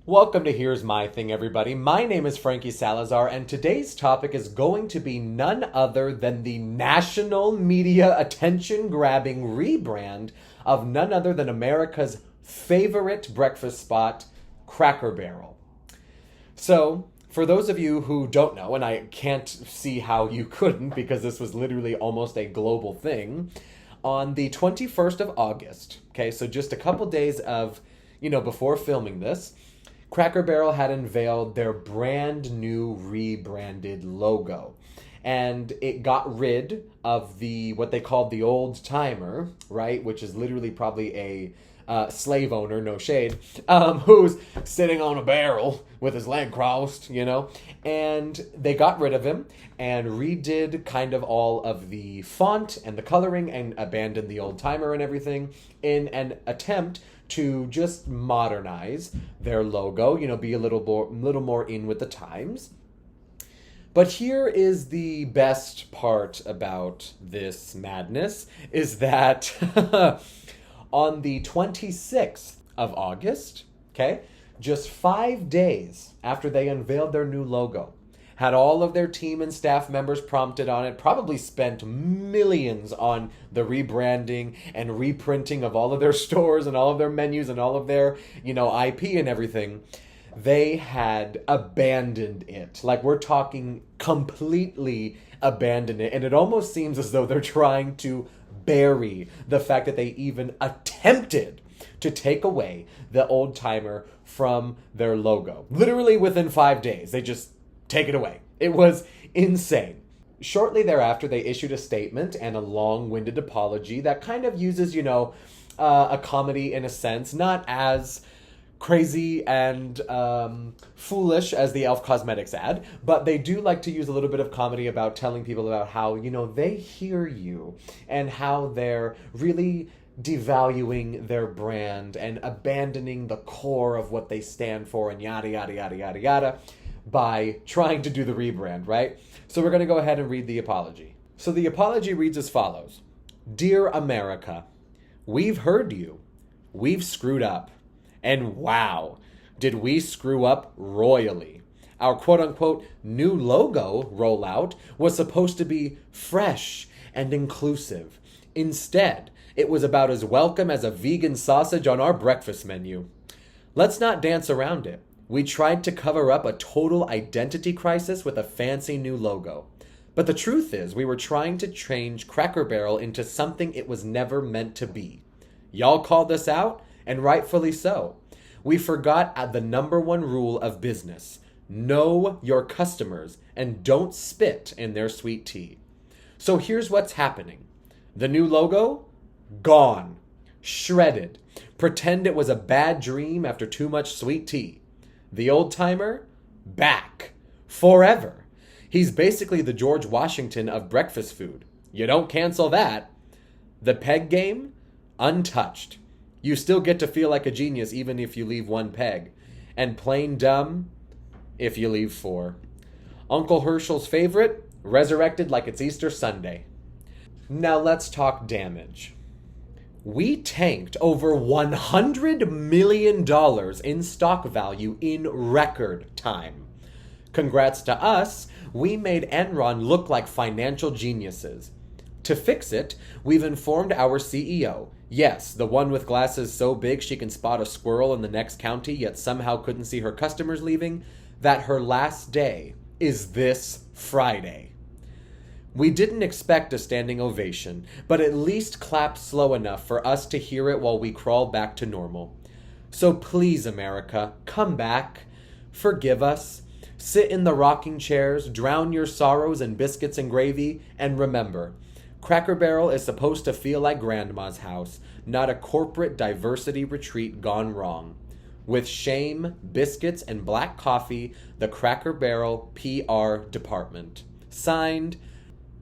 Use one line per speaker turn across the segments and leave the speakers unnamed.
Welcome to Here's My Thing, everybody. My name is Frankie Salazar, and today's topic is going to be none other than the national media attention grabbing rebrand of none other than America's favorite breakfast spot, Cracker Barrel. So, for those of you who don't know, and I can't see how you couldn't because this was literally almost a global thing, on the 21st of August, okay, so just a couple days of, before filming this, Cracker Barrel had unveiled their brand new rebranded logo. And it got rid of what they called the old timer, right? Which is literally probably a slave owner, no shade, who's sitting on a barrel with his leg crossed, And they got rid of him and redid kind of all of the font and the coloring and abandoned the old timer and everything in an attempt to just modernize their logo, be a little more in with the times. But here is the best part about this madness is that on the 26th of August, okay, just 5 days after they unveiled their new logo, had all of their team and staff members prompted on it, probably spent millions on the rebranding and reprinting of all of their stores and all of their menus and all of their, IP and everything. They had abandoned it. Like, we're talking completely abandoned it. And it almost seems as though they're trying to bury the fact that they even attempted to take away the old timer from their logo. Literally within 5 days, they just take it away. It was insane. Shortly thereafter, they issued a statement and a long-winded apology that kind of uses, a comedy in a sense, not as crazy and foolish as the Elf Cosmetics ad, but they do like to use a little bit of comedy about telling people about how, they hear you and how they're really devaluing their brand and abandoning the core of what they stand for and yada, yada, yada, yada, yada by trying to do the rebrand, right? So we're going to go ahead and read the apology. So the apology reads as follows. Dear America, we've heard you. We've screwed up. And wow, did we screw up royally. Our quote-unquote new logo rollout was supposed to be fresh and inclusive. Instead, it was about as welcome as a vegan sausage on our breakfast menu. Let's not dance around it. We tried to cover up a total identity crisis with a fancy new logo. But the truth is, we were trying to change Cracker Barrel into something it was never meant to be. Y'all called us out, and rightfully so. We forgot the number one rule of business. Know your customers and don't spit in their sweet tea. So here's what's happening. The new logo? Gone. Shredded. Pretend it was a bad dream after too much sweet tea. The old timer? Back. Forever. He's basically the George Washington of breakfast food. You don't cancel that. The peg game? Untouched. You still get to feel like a genius even if you leave one peg. And plain dumb if you leave 4. Uncle Herschel's favorite? Resurrected like it's Easter Sunday. Now let's talk damage. We tanked over $100 million in stock value in record time. Congrats to us, we made Enron look like financial geniuses. To fix it, we've informed our CEO, yes, the one with glasses so big she can spot a squirrel in the next county yet somehow couldn't see her customers leaving, that her last day is this Friday. We didn't expect a standing ovation, but at least clap slow enough for us to hear it while we crawl back to normal. So please, America, come back. Forgive us. Sit in the rocking chairs, drown your sorrows in biscuits and gravy, and remember, Cracker Barrel is supposed to feel like Grandma's house, not a corporate diversity retreat gone wrong. With shame, biscuits, and black coffee, the Cracker Barrel PR department. Signed,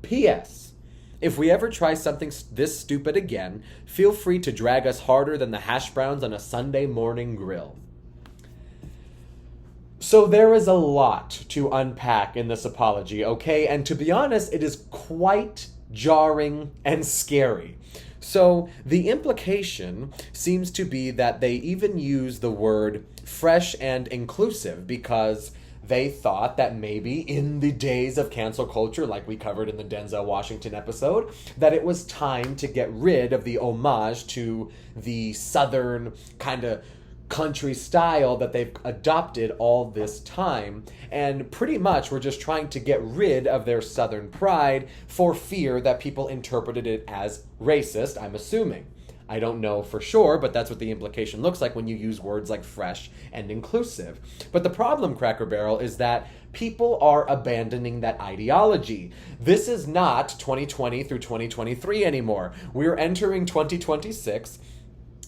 P.S. If we ever try something this stupid again, feel free to drag us harder than the hash browns on a Sunday morning grill. So there is a lot to unpack in this apology, okay? And to be honest, it is quite jarring and scary. So the implication seems to be that they even use the word fresh and inclusive because they thought that maybe in the days of cancel culture, like we covered in the Denzel Washington episode, that it was time to get rid of the homage to the Southern kind of country style that they've adopted all this time. And pretty much we're just trying to get rid of their Southern pride for fear that people interpreted it as racist, I'm assuming. I don't know for sure, but that's what the implication looks like when you use words like fresh and inclusive. But the problem, Cracker Barrel, is that people are abandoning that ideology. This is not 2020 through 2023 anymore. We're entering 2026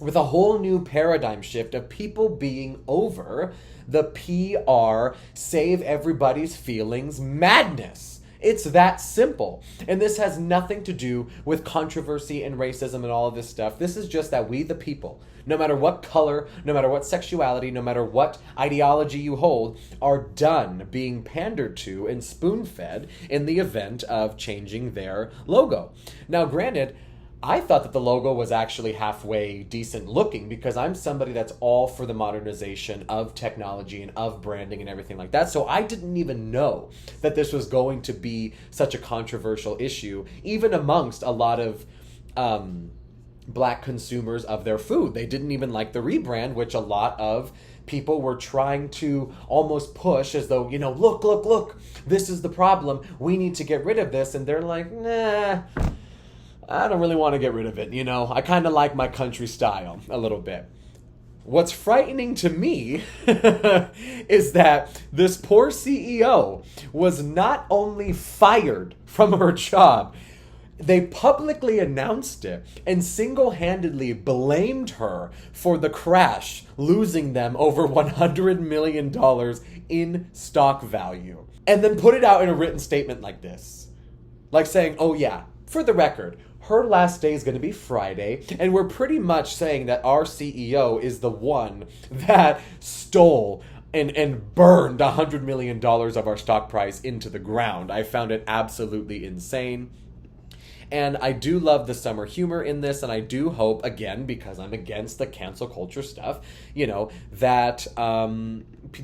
with a whole new paradigm shift of people being over the PR, save everybody's feelings madness. It's that simple. And this has nothing to do with controversy and racism and all of this stuff. This is just that we, the people, no matter what color, no matter what sexuality, no matter what ideology you hold, are done being pandered to and spoon-fed in the event of changing their logo. Now, granted, I thought that the logo was actually halfway decent looking because I'm somebody that's all for the modernization of technology and of branding and everything like that. So I didn't even know that this was going to be such a controversial issue, even amongst a lot of black consumers of their food. They didn't even like the rebrand, which a lot of people were trying to almost push as though, look, this is the problem. We need to get rid of this. And they're like, nah, I don't really want to get rid of it, I kind of like my country style a little bit. What's frightening to me is that this poor CEO was not only fired from her job, they publicly announced it and single-handedly blamed her for the crash, losing them over $100 million in stock value. And then put it out in a written statement like this. Like saying, oh yeah, for the record, her last day is going to be Friday, and we're pretty much saying that our CEO is the one that stole and burned $100 million of our stock price into the ground. I found it absolutely insane. And I do love the summer humor in this, and I do hope, again, because I'm against the cancel culture stuff, that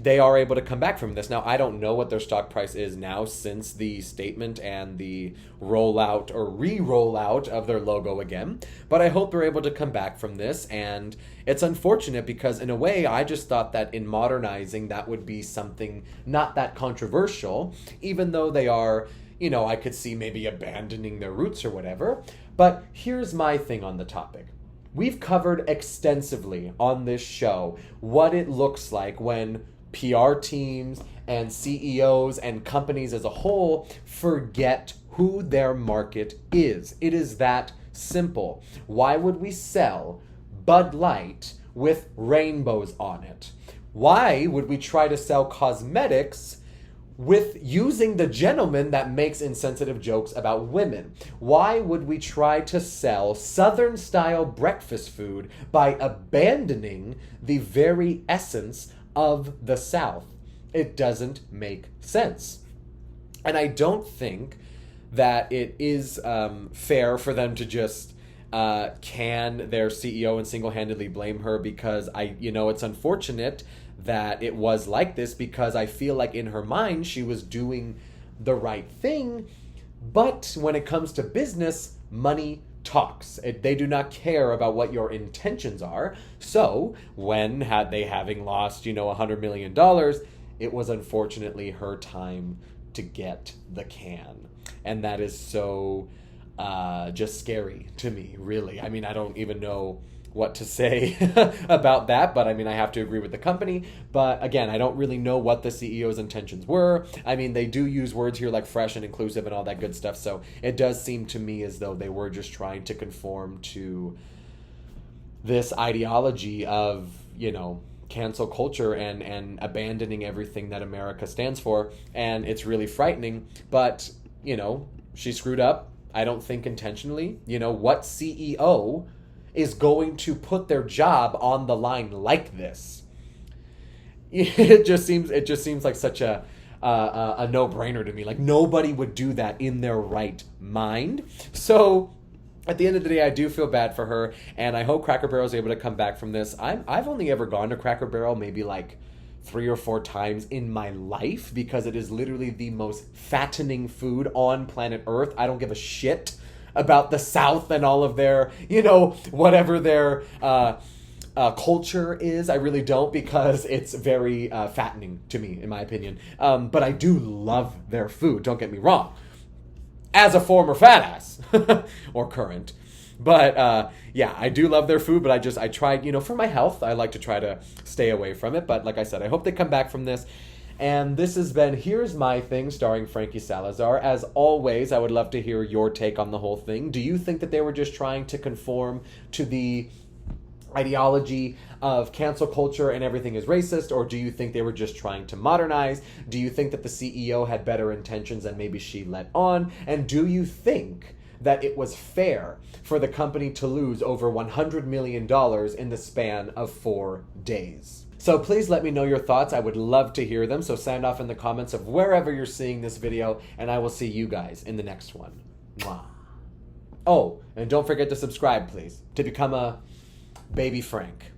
they are able to come back from this. Now, I don't know what their stock price is now since the statement and the rollout or re-rollout of their logo again, but I hope they're able to come back from this. And it's unfortunate because, in a way, I just thought that in modernizing, that would be something not that controversial, even though they are, I could see maybe abandoning their roots or whatever. But here's my thing on the topic. We've covered extensively on this show what it looks like when PR teams and CEOs and companies as a whole forget who their market is. It is that simple. Why would we sell Bud Light with rainbows on it? Why would we try to sell cosmetics with using the gentleman that makes insensitive jokes about women? Why would we try to sell Southern-style breakfast food by abandoning the very essence of the South? It doesn't make sense. And I don't think that it is fair for them to just can their CEO and single-handedly blame her, because it's unfortunate that it was like this, because I feel like in her mind she was doing the right thing, but when it comes to business, money talks. They do not care about what your intentions are. So when having lost $100 million, it was unfortunately her time to get the can. And that is so just scary to me, really. I mean, I don't even know what to say about that, but I have to agree with the company. But again, I don't really know what the CEO's intentions were. They do use words here like fresh and inclusive and all that good stuff, so it does seem to me as though they were just trying to conform to this ideology of cancel culture and abandoning everything that America stands for. And it's really frightening, but she screwed up. I don't think intentionally. What CEO is going to put their job on the line like this? It just seems like such a no-brainer to me. Like, nobody would do that in their right mind. So at the end of the day, I do feel bad for her, and I hope Cracker Barrel is able to come back from this. I've only ever gone to Cracker Barrel maybe like 3 or 4 times in my life because it is literally the most fattening food on planet Earth. I don't give a shit about the South and all of their, whatever their culture is. I really don't, because it's very fattening to me, in my opinion. But I do love their food, don't get me wrong, as a former fat ass or current. But yeah, I do love their food, but I tried, for my health, I like to try to stay away from it. But like I said, I hope they come back from this. And this has been Here's My Thing, starring Frankie Salazar. As always, I would love to hear your take on the whole thing. Do you think that they were just trying to conform to the ideology of cancel culture and everything is racist, or do you think they were just trying to modernize? Do you think that the CEO had better intentions than maybe she let on? And do you think that it was fair for the company to lose over $100 million in the span of 4 days? So please let me know your thoughts. I would love to hear them. So sound off in the comments of wherever you're seeing this video, and I will see you guys in the next one. Mwah. Oh, and don't forget to subscribe, please, to become a Baby Frank.